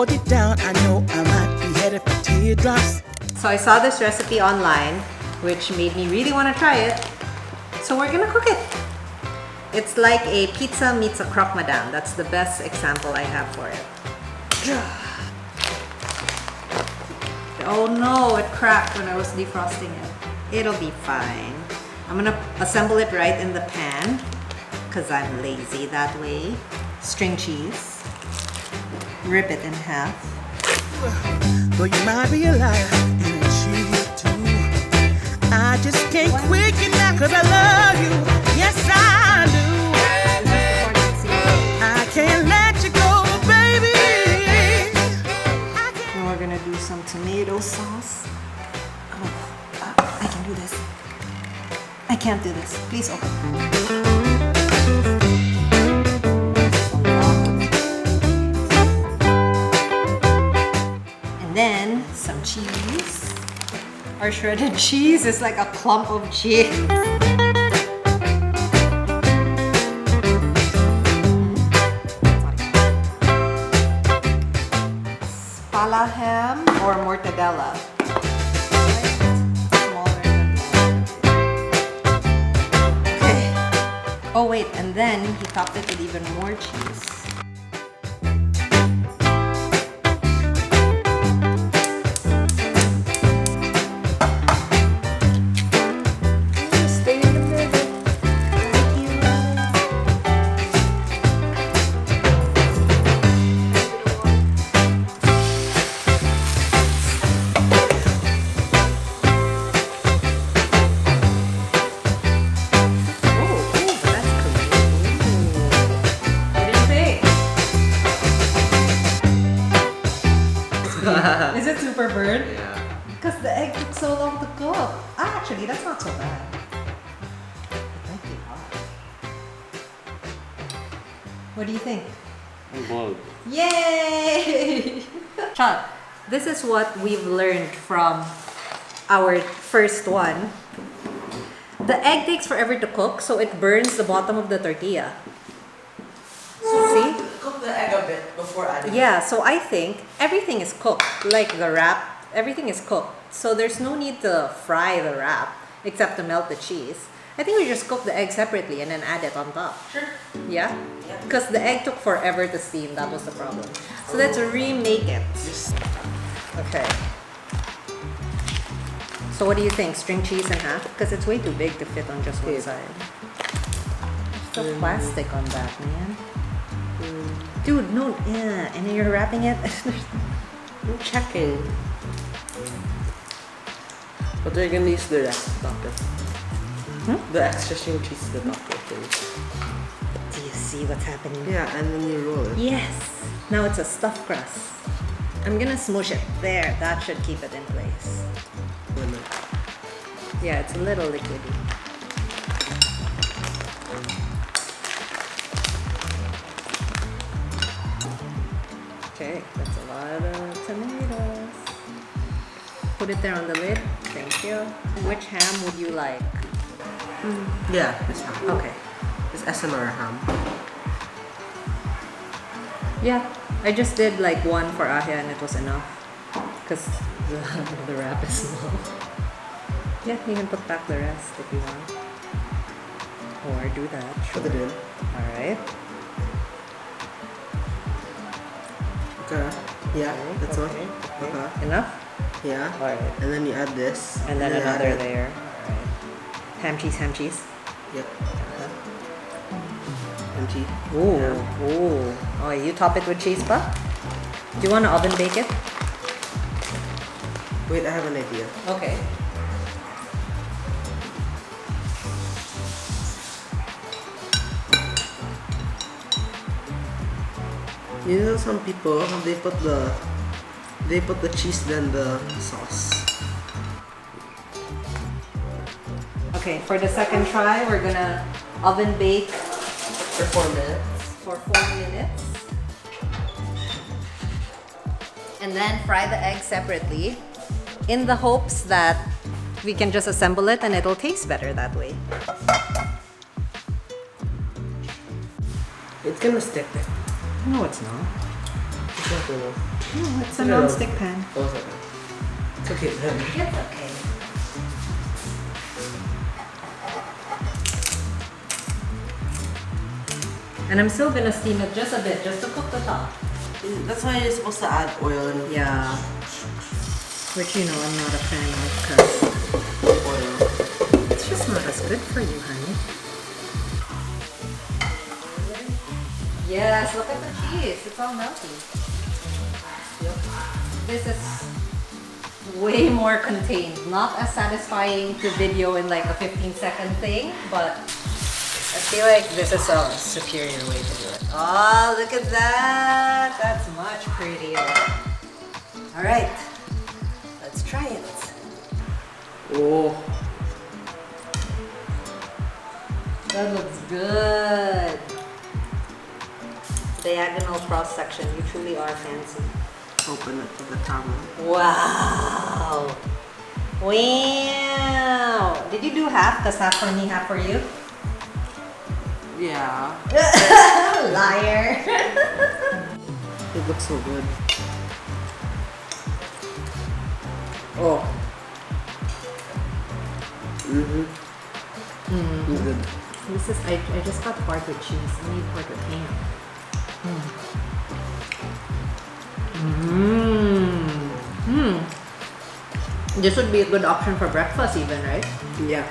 But deep down, I know I might be headed for teardrops. So I saw this recipe online, which made me really want to try it. So we're gonna cook it. It's like a pizza meets a croque madame. That's the best example I have for it. Oh no, it cracked when I was defrosting it. It'll be fine. I'm gonna assemble it right in the pan because I'm lazy that way. String cheese. Rip it in half. Though you might be a liar and a cheater too, I just can't quit you now cause I love you. Yes, I do. I can't let you go, baby. Now we're gonna do some tomato sauce. Oh, I can do this. I can't do this. Please open. And then some cheese. Our shredded cheese is like a clump of cheese. Spala ham or mortadella. Okay. Oh wait, and then he topped it with even more cheese. Is it super burnt? Yeah. Because the egg took so long to cook. Ah, actually, that's not so bad. Thank you. What do you think? I'm bold. Yay! Chad, this is what we've learned from our first one. The egg takes forever to cook, so it burns the bottom of the tortilla. See? Cook the egg a bit before adding. Yeah, so I think everything is cooked. Like the wrap, everything is cooked. So there's no need to fry the wrap except to melt the cheese. I think we just cook the egg separately and then add it on top. Sure. Yeah? Because the egg took forever to steam. That was the problem. So let's remake it. Okay. So what do you think? String cheese in half? Because it's way too big to fit on just one side. There's still plastic on that, man. Dude, no, yeah, and then you're wrapping it. I'm checking. But they're gonna use the rest to top it. The extra string cheese to top it. Do you see what's happening? Yeah, and then you roll it. Yes. Now it's a stuffed crust. I'm gonna smoosh it. There, that should keep it in place. Yeah, it's a little liquidy. Okay, that's a lot of tomatoes. Put it there on the lid. Thank you. Which ham would you like? Yeah, this ham. Okay. It's SMR ham. Yeah, I just did like one for Ahia and it was enough. Because the wrap is small. Yeah, you can put back the rest if you want. Or do that. Sure. Put it in. Alright. Okay. Yeah, that's all. Okay. Okay. Enough? Yeah. Alright. And then you add this. And then add another it. layer. Alright. Ham cheese, ham cheese. Yep. And cheese. Ooh. Yeah. Ooh. Oh, you top it with cheese pa? Do you want to oven bake it? Wait, I have an idea. Okay. You know, some people they put the cheese then the sauce. Okay, for the second try, we're gonna oven bake For 4 minutes. for 4 minutes. And then fry the egg separately in the hopes that we can just assemble it and it'll taste better that way. It's gonna stick. No, it's not. No, it's a non-stick pan. Oh, sorry. It's okay. It's okay. And I'm still gonna steam it just a bit, just to cook the top. That's why you're supposed to add oil and Yeah. Which, you know, I'm not a fan of because oil. it's just not as good for you, honey. Yes, look at the cheese. It's all melty. This is way more contained. Not as satisfying to video in like a 15-second thing, but I feel like this is a superior way to do it. Oh, look at that! That's much prettier. All right, let's try it. Oh. That looks good. Diagonal cross section. You truly are fancy. Open it to the camera. Wow! Wow! Did you do half? Because half for me, half for you? Yeah. Liar! It looks so good. Oh. It's good. This is, I just got pork with cheese. I need pork with ham. This would be a good option for breakfast even, right? Yeah.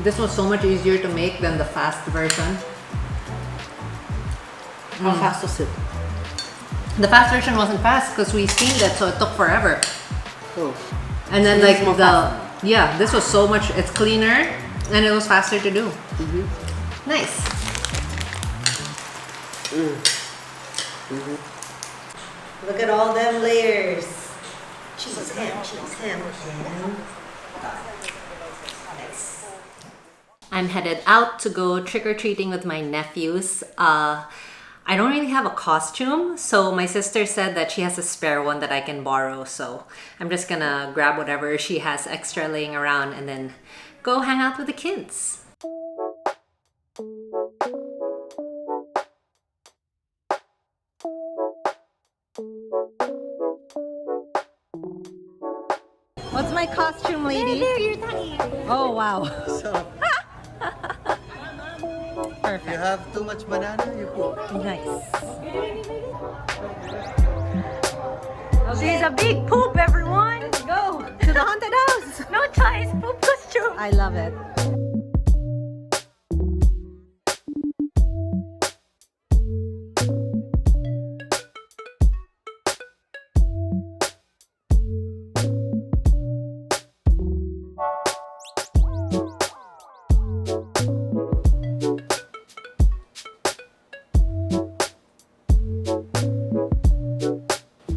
This was so much easier to make than the fast version. How fast was it? The fast version wasn't fast because we steamed it, so it took forever. Oh. And then So like this is more the, yeah, this was so much, it's cleaner and it was faster to do. Nice. Look at all them layers. Cheese, ham, ham. Nice. I'm headed out to go trick-or-treating with my nephews. I don't really have a costume, so my sister said that she has a spare one that I can borrow, so I'm just gonna grab whatever she has extra laying around and then go hang out with the kids. What's my costume, lady? There, you're not here. Oh, wow. So, Perfect. you have too much banana, you put. Nice. She's a big poop, everyone. Let's go to the haunted house. No choice, poop costume. I love it.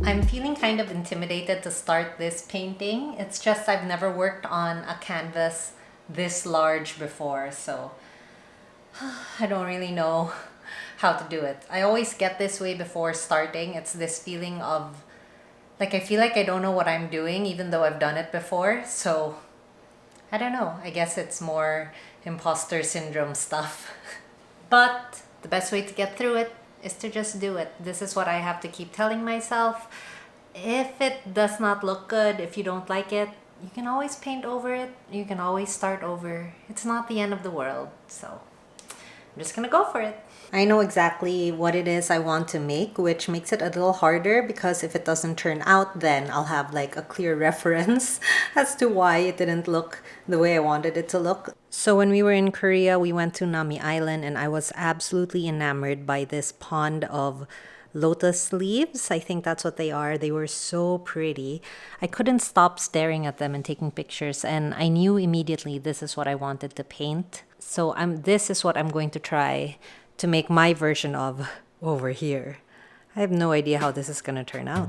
I'm feeling kind of intimidated to start this painting. It's just I've never worked on a canvas this large before, so I don't really know how to do it. I always get this way before starting. It's this feeling of like I feel like I don't know what I'm doing even though I've done it before. So I don't know. I guess it's more imposter syndrome stuff. But the best way to get through it is to just do it. This is what I have to keep telling myself. If it does not look good, if you don't like it, you can always paint over it. You can always start over. It's not the end of the world. So I'm just gonna go for it. I know exactly what it is I want to make, which makes it a little harder because if it doesn't turn out, then I'll have like a clear reference as to why it didn't look the way I wanted it to look. So when we were in Korea, we went to Nami Island and I was absolutely enamored by this pond of lotus leaves. I think that's what they are. They were so pretty. I couldn't stop staring at them and taking pictures, and I knew immediately this is what I wanted to paint. So this is what I'm going to try to make my version of over here. I have no idea how this is gonna turn out.